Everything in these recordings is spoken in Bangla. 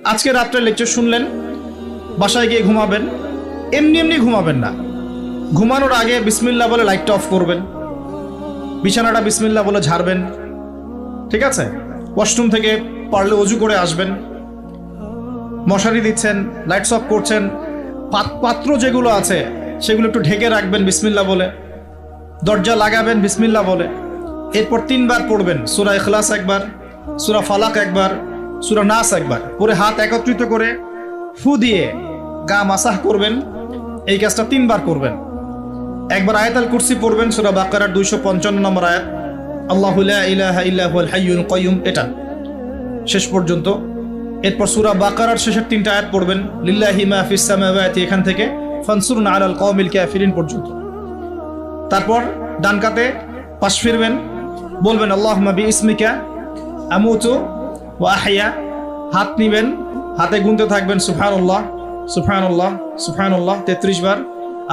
আজকে রাত্রে লেকচার শুনলেন, বাসায় গিয়ে ঘুমাবেন, এমনি এমনি ঘুমাবেন না। ঘুমানোর আগে বিসমিল্লাহ বলে লাইটটা অফ করবেন, বিছানাটা বিসমিল্লাহ বলে ঝাড়বেন, ঠিক আছে? ওয়াশরুম থেকে পারলে অজু করে আসবেন। মশারি দিচ্ছেন, লাইটস অফ করছেন, পাত্র যেগুলো আছে সেগুলো একটু ঢেকে রাখবেন বিসমিল্লাহ বলে, দরজা লাগাবেন বিসমিল্লাহ বলে। এরপর 3 বার পড়বেন সূরা ইখলাস একবার, সূরা ফালাক একবার, সূরা নাস একবার, পরে হাত একত্রিত করে ফু দিয়ে গা মাসাহ করবেন। এই কাজটা 3 বার করবেন। একবার আয়াতুল কুরসি পড়বেন, সূরা বাকারার 255 নম্বর আয়াত, আল্লাহু লা ইলাহা ইল্লা হুয়াল হাইয়ুল কাইয়ুম, এটা শেষ পর্যন্ত। এরপর সূরা বাকারার শেষের 3টা আয়াত পড়বেন, লিল্লাহি মা ফিস সামাওয়াতি, এখান থেকে ফানসুরনা আলাল কওমিল কাফিরিন পর্যন্ত। তারপর ডান কাতে পাশ ফিরবেন, বলবেন আল্লাহুম্মা বিইসমিকা আমুতু ওয়া আহইয়া। হাত নিবেন, হাতে গুনতে থাকবেন সুবহানাল্লাহ সুবহানাল্লাহ সুবহানাল্লাহ 33 বার,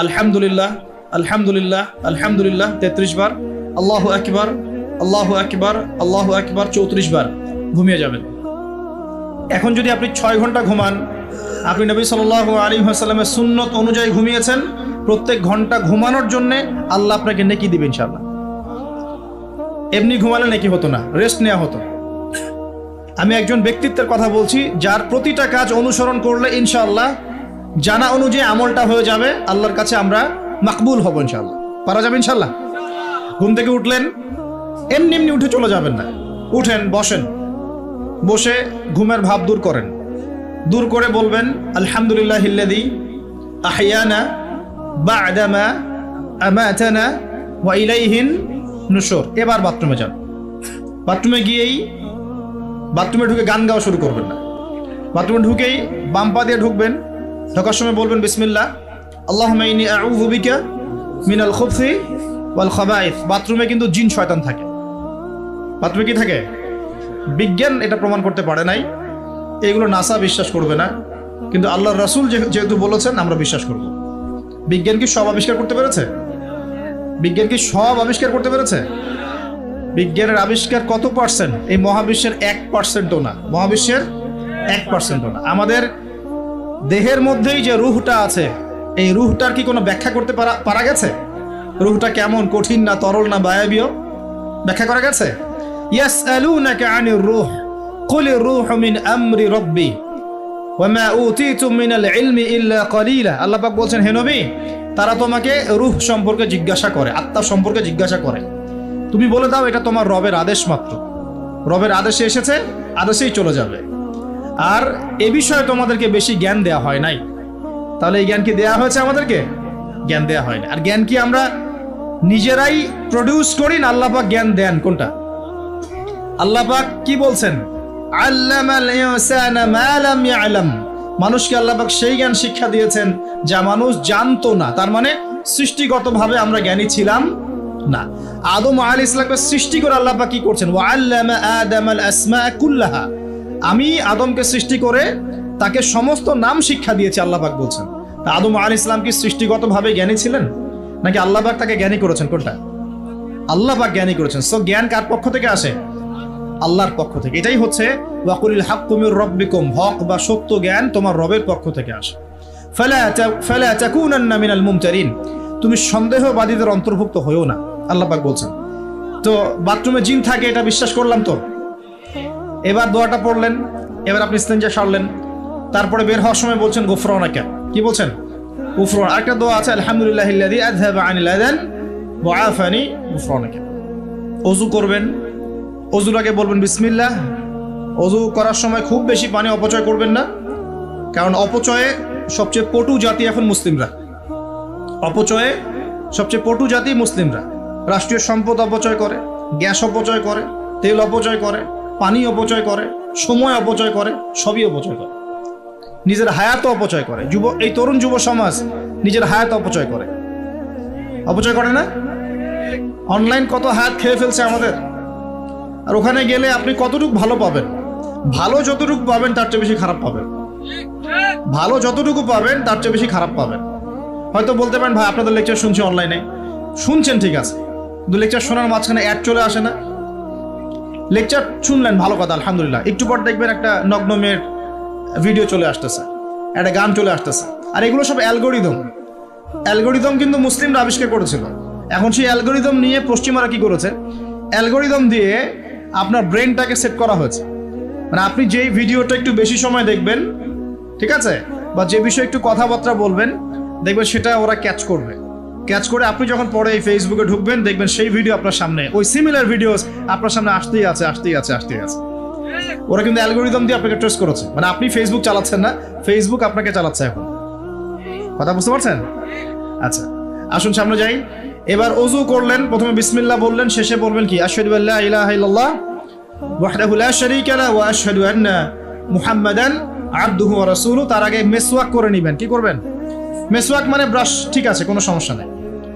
আলহামদুলিল্লাহ আলহামদুলিল্লাহ আলহামদুলিল্লাহ 33 বার, আল্লাহু আকবার আল্লাহু আকবার আল্লাহু আকবার 34 বার। ঘুমিয়ে যাবেন। এখন যদি আপনি 6 ঘন্টা ঘুমান, আপনি নবী সাল্লাল্লাহু আলাইহি ওয়াসাল্লামের সুন্নত অনুযায়ী ঘুমিয়েছেন, প্রত্যেক ঘন্টা ঘুমানোর জন্য আল্লাহ আপনাকে নেকি দিবেন ইনশাআল্লাহ। এমনি ঘুমালে নেকি হতো না, রেস্ট নেওয়া হতো। আমি একজন ব্যক্তিত্বের কথা বলছি, যার প্রতিটা কাজ অনুসরণ করলে ইনশাআল্লাহ জানা অনুযায়ী আমলটা হয়ে যাবে, আল্লাহর কাছে আমরা মাকবুল হব ইনশাআল্লাহ। পারা যাবে ইনশাআল্লাহ। ঘুম থেকে উঠলেন, এমনি এমনি উঠে চলে যাবেন না। উঠেন, বসেন, বসে ঘুমের ভাব দূর করেন, দূর করে বলবেন আলহামদুলিল্লাহিল্লাযী আহইয়ানা বা'দা মা আমাতানা ওয়া ইলাইহিন নুশুর। এবার বাথরুমে যান। বাথরুমে গিয়েই বাথরুমে ঢুকে গান গাওয়া শুরু করবেন না। বাথরুমে ঢুকেই বাম পা দিয়ে ঢুকবেন, ঢোকার সময় বলবেন বিসমিল্লাহ আল্লাহুম্মা ইন্নী আউযু বিকা মিনাল খুবসি ওয়াল খাবাইস। বাথরুমে কিন্তু জিন শয়তান থাকে। বাথরুমে কি থাকে? বিজ্ঞান এটা প্রমাণ করতে পারে নাই, এগুলো নাসা বিশ্বাস করবে না, কিন্তু আল্লাহর রাসূল যেহেতু বলেছেন আমরা বিশ্বাস করব। বিজ্ঞান কি সব আবিষ্কার করতে পেরেছে? বিজ্ঞান কি সব আবিষ্কার করতে পেরেছে? বিজ্ঞানের আবিষ্কার কত পার্সেন্ট? এই মহাবিশ্বের 1%ও না। মহাবিশ্বের 1%ও না। আমাদের দেহের মধ্যেই যে রুহটা আছে, এই রুহটার কি কোনো ব্যাখ্যা করতে পারা গেছে? রুহটা কেমন, কঠিন না তরল না বায়বীয়, ব্যাখ্যা করা গেছে? ইয়াসআলুনাকা আনির রূহ কুলির রূহু মিন আমরি রাব্বি ওয়া মা উতীতুম মিনাল ইলমি ইল্লা কলিলা। আল্লাহ পাক বলছেন, হে নবী, তারা তোমাকে রূহ সম্পর্কে জিজ্ঞাসা করে, আত্মা সম্পর্কে জিজ্ঞাসা করে, তুমি বলে দাও এটা তোমার রবের আদেশ মাত্র। রবের আদেশে এসেছে, আদেশেই চলে যাবে। আর এ বিষয়ে তোমাদেরকে বেশি জ্ঞান দেয়া হয় নাই। তাহলে এই জ্ঞান কি দেয়া হয়েছে আমাদেরকে? জ্ঞান দেয়া হয় না। আর জ্ঞান কি আমরা নিজেরাই প্রডিউস করি না আল্লাহ পাক জ্ঞান দেন? কোনটা? আল্লাহ পাক কি বলছেন? আল্লামাল ইনসানা মা লাম ইয়ালাম। মানুষকে আল্লাহ পাক সেই জ্ঞান শিক্ষা দিয়েছেন যা মানুষ জানতো না। তার মানে সৃষ্টিগতভাবে আমরা জ্ঞানী ছিলাম না। আদম আলাইহিস সালামকে সৃষ্টি করে আল্লাহ পাক কি করছেন? ওয়া আল্লামা আদামাল আসমা কুল্লাহা। আমি আদমকে সৃষ্টি করে তাকে সমস্ত নাম শিক্ষা দিয়েছি, আল্লাহ পাক বলছেন। আদম আলাইহিস সালাম কি সৃষ্টিগতভাবে জ্ঞানী ছিলেন, নাকি আল্লাহ পাক তাকে জ্ঞানী করেছেন? কোনটা? আল্লাহ পাক জ্ঞানী করেছেন। সো জ্ঞান কার পক্ষ থেকে আসে? আল্লাহর পক্ষ থেকে। এটাই হচ্ছে ওয়াকুলিল হাক্কু মির রাব্বিকুম, হক বা সত্য জ্ঞান তোমার রবের পক্ষ থেকে আসে। ফালা তাকুনান্না মিনাল মুমতারিন, তুমি সন্দেহবাদীদের অন্তর্ভুক্ত হইও না, আল্লাহ পাক বলছেন। তো বাথরুমে জিন থাকে এটা বিশ্বাস করলাম তো। এবার দোয়াটা পড়লেন, এবার আপনি ইস্তেঞ্জা সারলেন, তারপরে বের হওয়ার সময় বলছেন গুফরানাকা। কি বলছেন? গুফরান। আরেকটা দোয়া আছে আলহামদুলিল্লাহিল্লাযী আযহাবা আনিল আযান ওয়া আফানি গুফরানাকা। ওযু করবেন, ওযুর আগে বলবেন বিসমিল্লাহ। ওযু করার সময় খুব বেশি পানি অপচয় করবেন না, কারণ অপচয়ে সবচেয়ে পটু জাতি এখন মুসলিমরা। অপচয়ে সবচেয়ে পটু জাতি মুসলিমরা। রাষ্ট্রীয় সম্পদ অপচয় করে, গ্যাস অপচয় করে, তেল অপচয় করে, পানি অপচয় করে, সময় অপচয় করে, সবই অপচয় করে। নিজের হায়াতও অপচয় করে। এই তরুণ যুব সমাজ নিজের হায়াত অপচয় করে। অপচয় করে না? অনলাইন কত হায়াত খেয়ে ফেলছে আমাদের। আর ওখানে গেলে আপনি কতটুকু ভালো পাবেন? ভালো যতটুকু পাবেন তার চেয়ে বেশি খারাপ পাবেন। ভালো যতটুকু পাবেন তার চেয়ে বেশি খারাপ পাবেন। হয়তো বলতে পারেন ভাই আপনাদের লেকচার শুনছি অনলাইনে। শুনছেন ঠিক আছে, কিন্তু লেকচার শোনার মাঝখানে অ্যাড চলে আসে না? লেকচার শুনলেন ভালো কথা আলহামদুলিল্লাহ, একটু পর দেখবেন একটা নগ্ন মেয়ের ভিডিও চলে আসতেছে, একটা গান চলে আসতেছে। আর এগুলো সব অ্যালগোরিদম কিন্তু মুসলিমরা আবিষ্কার করেছিল। এখন সেই অ্যালগোরিদম নিয়ে পশ্চিমারা কি করেছে, অ্যালগোরিদম দিয়ে আপনার ব্রেনটাকে সেট করা হয়েছে। মানে আপনি যেই ভিডিওটা একটু বেশি সময় দেখবেন, ঠিক আছে, বা যে বিষয়ে একটু কথাবার্তা বলবেন, দেখবেন সেটা ওরা ক্যাচ করে আপনি যখন পরে এই ফেসবুকে ঢুকবেন, দেখবেন সেই ভিডিও আপনার সামনে, ওই সিমিলার ভিডিওস আপনার সামনে আসতেই আছে। ওরা কিন্তু অ্যালগোরিদম দিয়ে আপনাকে ট্রেস করেছে। মানে আপনি ফেসবুক চালাচ্ছেন না, ফেসবুক আপনাকে চালাচ্ছে এখন। কথা বুঝতে পারছেন? আচ্ছা, আসুন সামনে যাই। এবার ওযু করলেন, প্রথমে বিসমিল্লাহ বললেন, শেষে বলবেন কি, আশহাদু আল্লা ইলাহা ইল্লাল্লাহ ওয়াহদাহু লা শারীকা লাহু ওয়া আশহাদু আন্না মুহাম্মাদান আবদুহু ওয়া রাসূলুহু। তার আগে মেসওয়াক করে নেবেন। কি করবেন? মেসওয়াক মানে ব্রাশ, ঠিক আছে, কোনো সমস্যা নেই।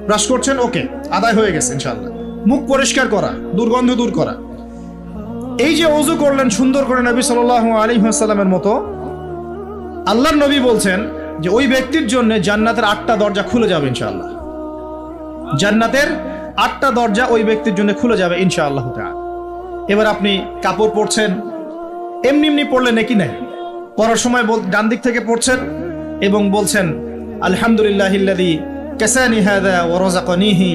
ব্রাশ করছেন, ওকে, আদায় হয়ে গেছে ইনশাআল্লাহ। মুখ পরিষ্কার করা, দুর্গন্ধ দূর করা। এই যে ওযু করলেন সুন্দর করে নবী সাল্লাল্লাহু আলাইহি ওয়াসাল্লামের মতো, আল্লাহর নবী বলছেন যে ওই ব্যক্তির জন্য জান্নাতের 8টা দরজা খুলে যাবে ইনশাআল্লাহ। জান্নাতের 8টা দরজা ওই ব্যক্তির জন্য খুলে যাবে ইনশাআল্লাহ তাআলা। এবার আপনি কাপড় পরছেন, এমনি পড়লে নাকি নাই, পরার সময় ডান দিক থেকে পড়ছেন এবং বলছেন আলহামদুলিল্লাহিল্লাযী কাসানি হাযা ওয়া রাযাকানিহি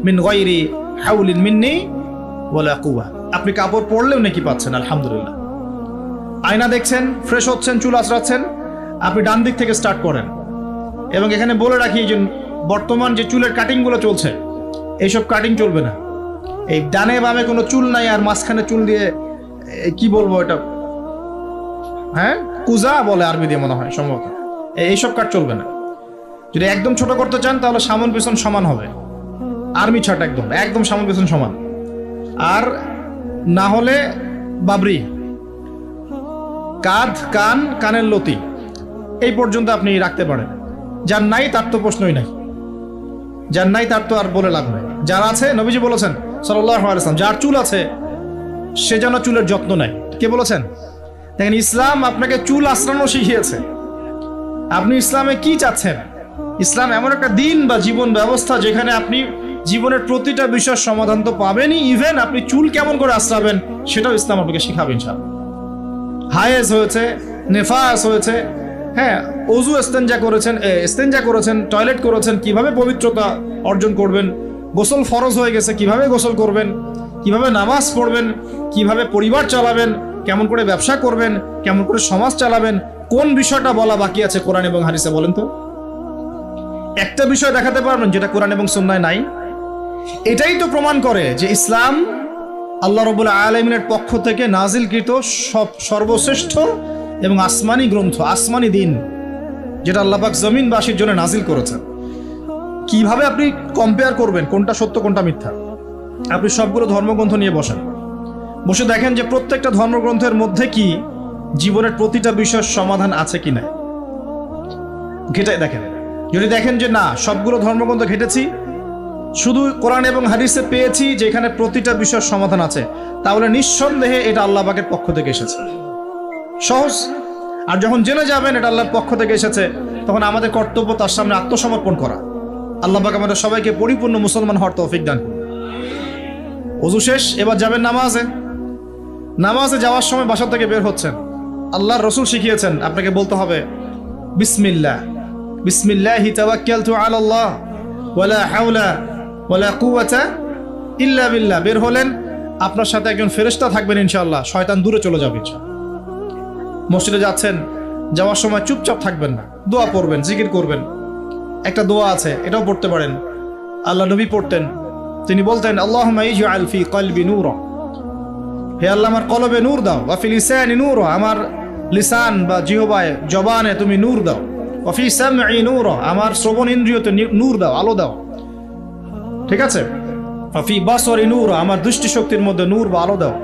মিন গায়রি হাওলিন মিন্নি ওয়ালা কুওয়া। আপনি কাপড় পরলেও নাকি পাচ্ছেন আলহামদুলিল্লাহ। আয়না দেখছেন, ফ্রেশ হচ্ছেন, চুল আঁচড়াচ্ছেন, আপনি ডান দিক থেকে স্টার্ট করেন। এবং এখানে বলে রাখি যে বর্তমান যে চুলের কাটিংগুলো চলছে, এইসব কাটিং চলবে না। এই ডানে বামে কোনো চুল নাই, আর মাঝখানে চুল দিয়ে কি বলবো এটা, হ্যাঁ, কুজা বলে আরবি দিয়ে মনে হয় সম্ভবত, এইসব কাট চলবে না। যদি একদম ছোট করতে চান তাহলে সামন পেছন সমান হবে, আর্মি ছাট, একদম সামন পেছন সমান। আর না হলে বাবরি, কাঁধ, কান, কানের লতি এই পর্যন্ত আপনি রাখতে পারেন। যার নাই তার তো প্রশ্নই নাই, যার নাই তার তো আর বলে লাভ নাই। যার আছে, নবীজি বলেছেন সাল্লাল্লাহু আলাইহি ওয়াসাল্লাম, যার চুল আছে সে যেন চুলের যত্ন নেয়। কে বলেছেন? দেখেন, ইসলাম আপনাকে চুল আঁচড়ানো শিখিয়েছে। আপনি ইসলামে কি চাচ্ছেন? ইসলাম এমন একটা দিন বা জীবন ব্যবস্থা যেখানে আপনি জীবনের প্রতিটা বিষয়ের সমাধান তো পাবেনই, ইভেন আপনি চুল কেমন করে আঁচড়াবেন সেটাও ইসলাম আপনাকে শিখাবেন। ইনশাআল্লাহ হায়েজ হয়েছে, নেফাস হয়েছে, হ্যাঁ, ওযু ইস্তেঞ্জা করেছেন, টয়লেট করেছেন, কিভাবে পবিত্রতা অর্জন করবেন, গোসল ফরজ হয়ে গেছে, কিভাবে গোসল করবেন, কিভাবে নামাজ পড়বেন, কিভাবে পরিবার চালাবেন, কেমন করে ব্যবসা করবেন, কেমন করে সমাজ চালাবেন, কোন বিষয়টা বলা বাকি আছে কোরআন এবং হাদিসে? বলেন তো, একটা বিষয় দেখাতে পারবেন যেটা কোরআন এবং সুন্নায় নাই? এটাই তো প্রমাণ করে যে ইসলাম আল্লাহ রাব্বুল আলামিনের পক্ষ থেকে নাজিলকৃত সর্বশ্রেষ্ঠ এবং আসমানি গ্রন্থ, আসমানি দিন, যেটা আল্লাহ পাক জমিনবাসীর জন্য নাজিল করেছেন। কিভাবে আপনি কম্পেয়ার করবেন কোনটা সত্য কোনটা মিথ্যা? আপনি সবগুলো ধর্মগ্রন্থ নিয়ে বসে দেখেন যে প্রত্যেকটা ধর্মগ্রন্থের মধ্যে কি জীবনের প্রতিটা বিষয়ের সমাধান আছে কি না, ঘেটে দেখেন। যদি দেখেন যে না, সবগুলো ধর্মগ্রন্থ ঘেটেছি, শুধু কোরআন এবং হাদিসে পেয়েছি যেখানে প্রতিটা বিষয়ের সমাধান আছে, তাহলে নিঃসন্দেহে এটা আল্লাহ পাকের পক্ষ থেকে এসেছে। সহজ। আর যখন জেনে যাবেন এটা আল্লাহর পক্ষ থেকে এসেছে, তখন আমাদের কর্তব্য তার সামনে আত্মসমর্পণ করা। আল্লাহ পাক আমাদের সবাইকে পরিপূর্ণ মুসলমান হওয়ার তৌফিক দান করুন। ওযু শেষ, এবার যাবেন নামাজে যাওয়ার সময় বাসা থেকে বের হচ্ছেন, আল্লাহর রাসূল শিখিয়েছেন আপনাকে বলতে হবে বিসমিল্লাহি তাওয়াক্কালতু আলাল্লাহ ওয়ালা হাওলা ওয়ালা কুওয়াতা ইল্লা বিল্লাহ। বের হলেন, আপনার সাথে একজন ফেরেশতা থাকবেন ইনশাআল্লাহ, শয়তান দূরে চলে যাবে ইনশাআল্লাহ। মসজিদে যাচ্ছেন, যাওয়ার সময় চুপচাপ থাকবেন না, দোয়া পড়বেন, জিকির করবেন। একটা দোয়া আছে, এটাও পড়তে পারেন, আল্লাহ নবী পড়তেন। তিনি বলতেন আল্লাহুম্মা ইজআল ফি কলবি নূরা, হে আল্লাহ আমার কলবে নূর দাও, ওয়া ফি লিসানি নূরা, আমার লিসান বা জিহ্বায় জবানে তুমি নূর দাও, ওয়া ফি সামঈ নূরা, আমার শ্রবণ ইন্দ্রিয়তে নূর দাও, আলো দাও, ঠিক আছে, ওয়া ফি বাসরি নূরা, আমার দৃষ্টি শক্তির মধ্যে নূর বা আলো দাও,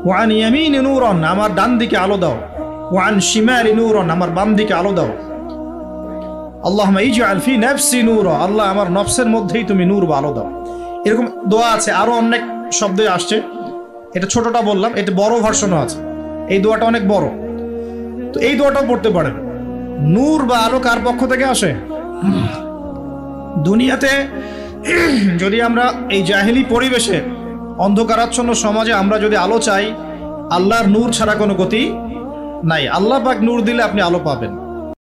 ওয়া আন ইয়ামিনি নূরান, আমার ডান দিকে আলো দাও, ওয়া আন শিমালি নূরান, আমার বাম দিকে আলো দাও। আল্লাহুম্মা ইজআল ফি নাফসি নূরা, আল্লাহ আমার নফসের মধ্যেই তুমি নূর বা আলো দাও। এরকম দোয়া আছে, আরো অনেক শব্দই আসছে। এটা ছোটটা বললাম, এটা বড় ভার্সনও আছে। এই দোয়াটা অনেক বড়, তো এই দোয়াটাও পড়তে পারেন। নূর বা আলো কার পক্ষ থেকে আসে? দুনিয়াতে যদি আমরা এই জাহেলি পরিবেশে, অন্ধকারাচ্ছন্ন সমাজে আমরা যদি আলো চাই, আল্লাহর নূর ছাড়া কোনো গতি নাই। আল্লাহ পাক নূর দিলে আপনি আলো পাবেন।